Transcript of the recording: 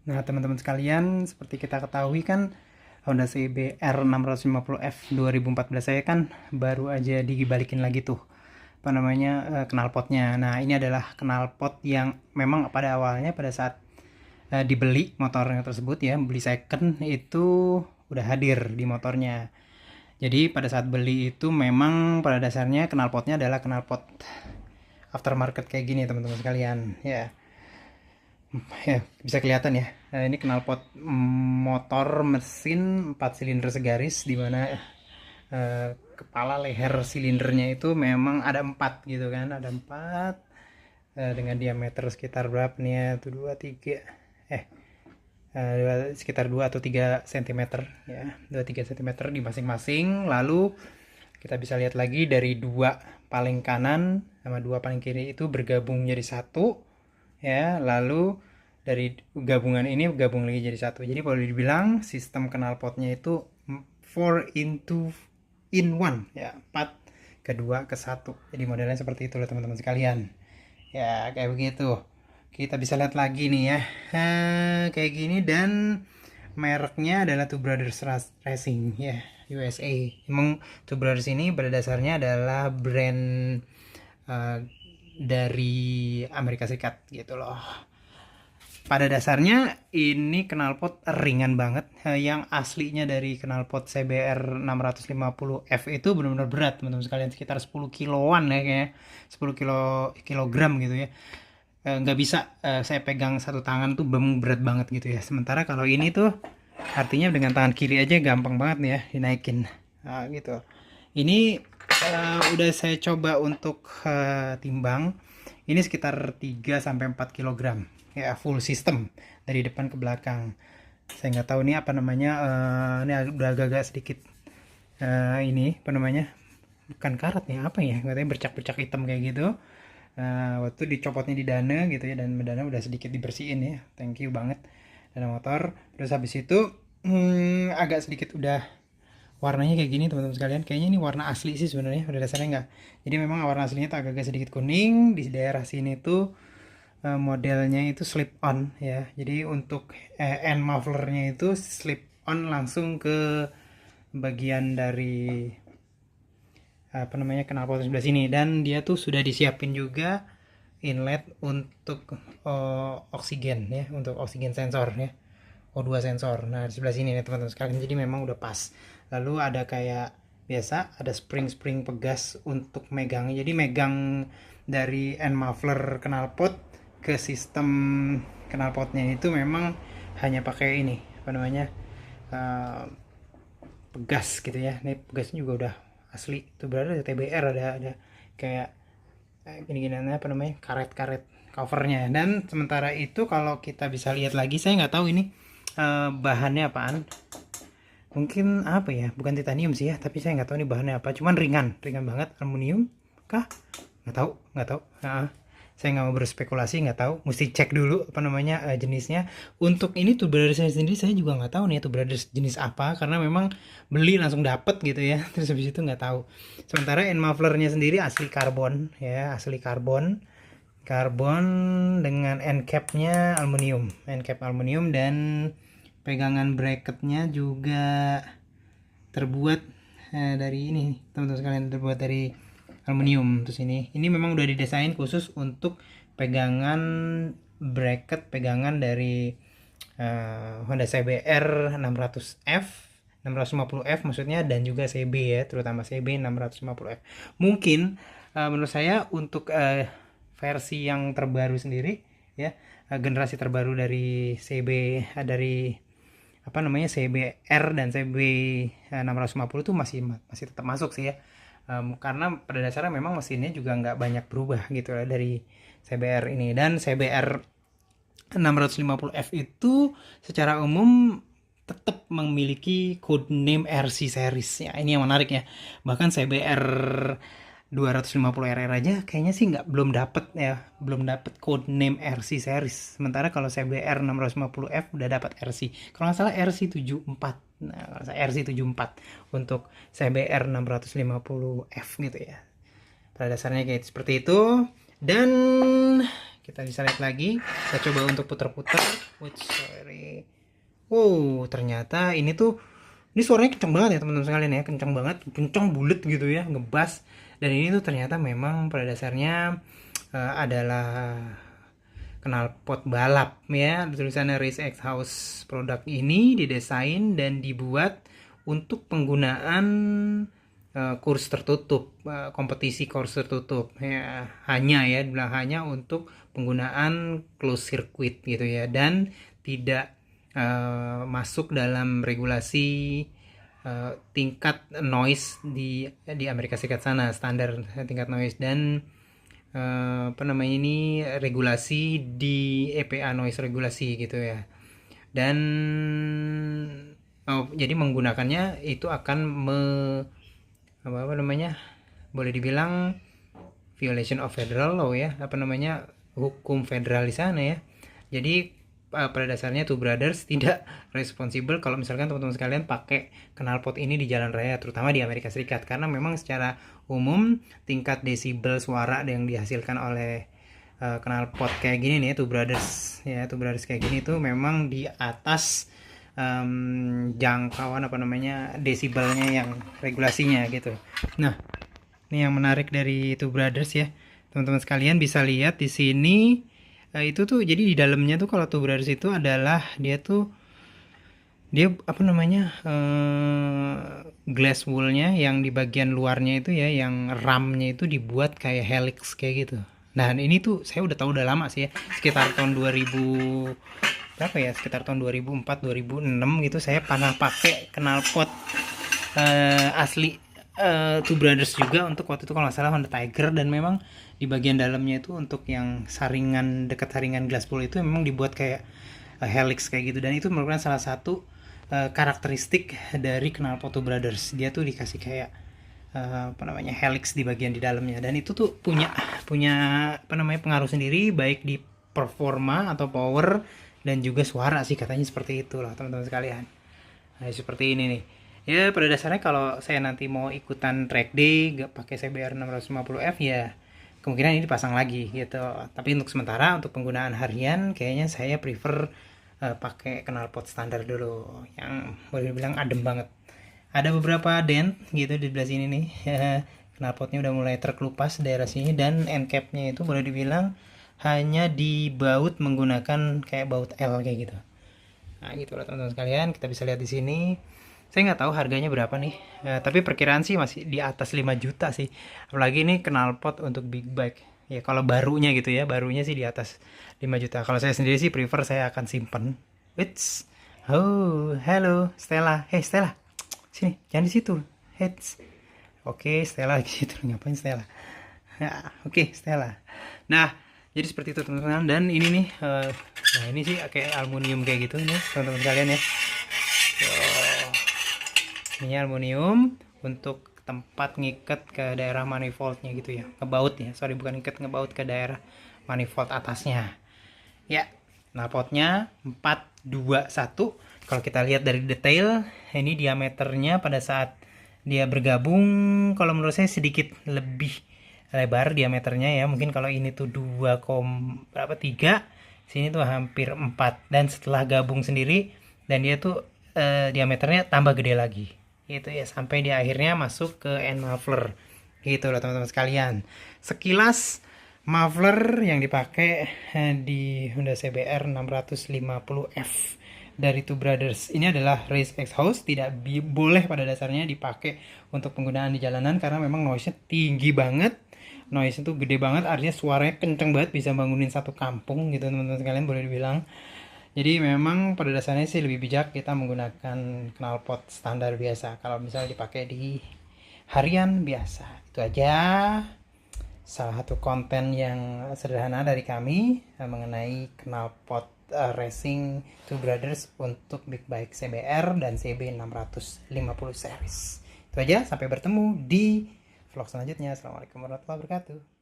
Nah, teman-teman sekalian, seperti kita ketahui kan Honda CBR 650F 2014 saya kan baru aja dibalikin lagi tuh knalpotnya. Nah, ini adalah knalpot yang memang pada awalnya pada saat dibeli motornya tersebut ya, beli second itu udah hadir di motornya. Jadi pada saat beli itu memang pada dasarnya knalpotnya adalah knalpot aftermarket kayak gini teman-teman sekalian ya. Ya, bisa kelihatan ya. Nah, ini knalpot motor mesin 4 silinder segaris di mana kepala leher silindernya itu memang ada 4 gitu kan, ada 4 dengan diameter sekitar berapa nih ya? Tuh 2 3 sekitar 2 atau 3 cm ya. 2-3 cm di masing-masing. Lalu kita bisa lihat lagi dari dua paling kanan sama dua paling kiri itu bergabung jadi satu ya, lalu dari gabungan ini gabung lagi jadi satu. Jadi boleh dibilang sistem knalpotnya itu 4 into in 1 ya, 4 ke 2 ke 1. Jadi modelnya seperti itu loh teman-teman sekalian ya, kayak begitu. Kita bisa lihat lagi nih ya, kayak gini. Dan mereknya adalah Two Brothers Racing ya, USA. Emang Two Brothers ini pada dasarnya adalah brand dari Amerika Serikat gitu loh. Pada dasarnya ini knalpot ringan banget. Yang aslinya dari knalpot CBR 650F itu benar-benar berat teman-teman sekalian, sekitar 10 kiloan ya kayaknya, 10 kilogram gitu ya. Nggak bisa saya pegang satu tangan tuh berat banget gitu ya. Sementara kalau ini tuh artinya dengan tangan kiri aja gampang banget nih ya dinaikin. Nah, gitu. Ini udah saya coba untuk timbang. Ini sekitar 3 sampai 4 kilogram ya, full system dari depan ke belakang. Saya nggak tahu nih apa namanya, ini udah agak-agak sedikit ini apa namanya, bukan karat ya, apa ya, katanya bercak-bercak hitam kayak gitu. Waktu dicopotnya di dana gitu ya, dan dana udah sedikit dibersihin ya, thank you banget dana motor. Terus habis itu agak sedikit udah warnanya kayak gini teman-teman sekalian. Kayaknya ini warna asli sih sebenarnya, pada dasarnya enggak. Jadi memang warna aslinya tuh agak-agak sedikit kuning. Di daerah sini tuh modelnya itu slip on ya. Jadi untuk end mufflernya itu slip on langsung ke bagian dari apa namanya knalpot sebelah sini. Dan dia tuh sudah disiapin juga inlet untuk oksigen ya, untuk oksigen sensor ya, O2 sensor. Nah di sebelah sini nih teman-teman sekalian, jadi memang udah pas. Lalu ada kayak biasa ada spring pegas untuk megang, jadi megang dari end muffler knalpot ke sistem knalpotnya itu memang hanya pakai ini apa namanya, uh, pegas gitu ya. Ini pegasnya juga udah asli, itu berarti ada TBR, ada kayak gini-gini apa namanya, karet-karet covernya. Dan sementara itu kalau kita bisa lihat lagi, saya nggak tahu ini bahannya apaan, mungkin apa ya, bukan titanium sih ya, tapi saya nggak tahu ini bahannya apa. Cuman ringan banget, aluminium kah, nggak tahu. Saya nggak mau berspekulasi, nggak tahu, mesti cek dulu apa namanya jenisnya. Untuk ini tuh brothers sendiri saya juga nggak tahu nih tuh brothers jenis apa, karena memang beli langsung dapet gitu ya. Terus habis itu nggak tahu. Sementara end mufflernya sendiri asli karbon ya, asli karbon dengan end capnya aluminium, dan pegangan bracketnya juga terbuat dari ini teman-teman sekalian, terbuat dari aluminium. Terus ini memang udah didesain khusus untuk pegangan bracket, pegangan dari Honda CBR 650F maksudnya, dan juga CB ya, terutama CB 650F. Mungkin menurut saya untuk versi yang terbaru sendiri ya, generasi terbaru dari CB, dari apa namanya CBR dan CB 650 itu masih tetap masuk sih ya. Karena pada dasarnya memang mesinnya juga nggak banyak berubah gitu ya dari CBR ini. Dan CBR 650F itu secara umum tetap memiliki code name RC series ya. Ini yang menarik ya. Bahkan CBR 250RR aja kayaknya sih belum dapat code name RC series. Sementara kalau CBR 650F udah dapat RC. Kalau nggak salah RC 74. Nah, kalau saya RC 74 untuk CBR 650F gitu ya. Pada dasarnya kayak seperti itu. Dan kita bisa lihat lagi. Kita coba untuk putar-putar. Sorry. Wow, ternyata ini suaranya kenceng banget ya teman-teman sekalian ya, kenceng banget, kenceng bulet gitu ya, ngebas. Dan ini tuh ternyata memang pada dasarnya adalah knalpot balap ya. Tulisannya Race X House. Produk ini didesain dan dibuat untuk penggunaan kurs tertutup, kompetisi kurs tertutup ya, hanya ya dibilang hanya untuk penggunaan closed circuit gitu ya, dan tidak masuk dalam regulasi tingkat noise di Amerika Serikat sana, standar tingkat noise, dan ini regulasi di EPA noise regulasi gitu ya. Dan jadi menggunakannya itu akan boleh dibilang violation of federal law ya, hukum federal di sana ya. Jadi pada dasarnya Two Brothers tidak responsible kalau misalkan teman-teman sekalian pakai knalpot ini di jalan raya, terutama di Amerika Serikat, karena memang secara umum tingkat desibel suara yang dihasilkan oleh knalpot kayak gini nih, Two Brothers kayak gini tuh memang di atas jangkauan desibelnya yang regulasinya gitu. Nah, ini yang menarik dari Two Brothers ya, teman-teman sekalian bisa lihat di sini. Itu tuh jadi di dalamnya tuh kalau Two Brothers itu adalah dia glass woolnya yang di bagian luarnya itu ya, yang ramnya itu dibuat kayak helix kayak gitu. Nah ini tuh saya udah tahu udah lama sih ya, sekitar tahun 2000 berapa ya, sekitar tahun 2004 2006 gitu, saya pernah pakai knalpot asli Two Brothers juga untuk waktu itu kalau nggak salah Honda Tiger, dan memang di bagian dalamnya itu untuk yang dekat saringan glass wool itu memang dibuat kayak helix kayak gitu, dan itu merupakan salah satu karakteristik dari knalpot Two Brothers. Dia tuh dikasih kayak helix di bagian di dalamnya, dan itu tuh punya pengaruh sendiri baik di performa atau power dan juga suara sih, katanya seperti itulah teman-teman sekalian. Nah, seperti ini nih. Ya pada dasarnya kalau saya nanti mau ikutan track day gak pakai CBR 650F ya kemungkinan ini dipasang lagi gitu. Tapi untuk sementara untuk penggunaan harian kayaknya saya prefer pakai knalpot standar dulu yang boleh dibilang adem banget. Ada beberapa dent gitu di sebelah sini nih. Knalpotnya udah mulai terkelupas daerah sini, dan end capnya itu boleh dibilang hanya dibaut menggunakan kayak baut L kayak gitu. Nah gitu lah teman-teman sekalian, kita bisa lihat di sini. Saya nggak tahu harganya berapa nih, tapi perkiraan sih masih di atas 5 juta sih. Apalagi ini knalpot untuk big bike. Ya kalau barunya gitu ya, barunya sih di atas 5 juta. Kalau saya sendiri sih prefer saya akan simpen. It's hello Stella. Hey Stella, sini, jangan di situ. Oke, Stella di situ, ngapain Stella? Ya, oke, Stella. Nah, jadi seperti itu teman-teman, dan ini nih nah ini sih kayak aluminium kayak gitu nih teman-teman sekalian ya. Ini aluminium untuk tempat ngikat ke daerah manifoldnya gitu ya, ngebaut ya, bukan ngikat, ngebaut ke daerah manifold atasnya ya. Knalpotnya 421. Kalau kita lihat dari detail, ini diameternya pada saat dia bergabung kalau menurut saya sedikit lebih lebar diameternya ya. Mungkin kalau ini tuh 2,3, sini tuh hampir 4, dan setelah gabung sendiri dan dia tuh diameternya tambah gede lagi gitu ya, sampai di akhirnya masuk ke end muffler gitu loh teman-teman sekalian. Sekilas muffler yang dipakai di Honda CBR 650F dari Two Brothers ini adalah Race X House, tidak boleh pada dasarnya dipakai untuk penggunaan di jalanan karena memang noise-nya tinggi banget. Noise itu gede banget, artinya suaranya kenceng banget, bisa bangunin satu kampung gitu teman-teman sekalian boleh dibilang. Jadi memang pada dasarnya sih lebih bijak kita menggunakan knalpot standar biasa kalau misalnya dipakai di harian biasa. Itu aja salah satu konten yang sederhana dari kami mengenai knalpot racing Two Brothers untuk big bike CBR dan CB 650 series. Itu aja, sampai bertemu di vlog selanjutnya. Assalamualaikum warahmatullahi wabarakatuh.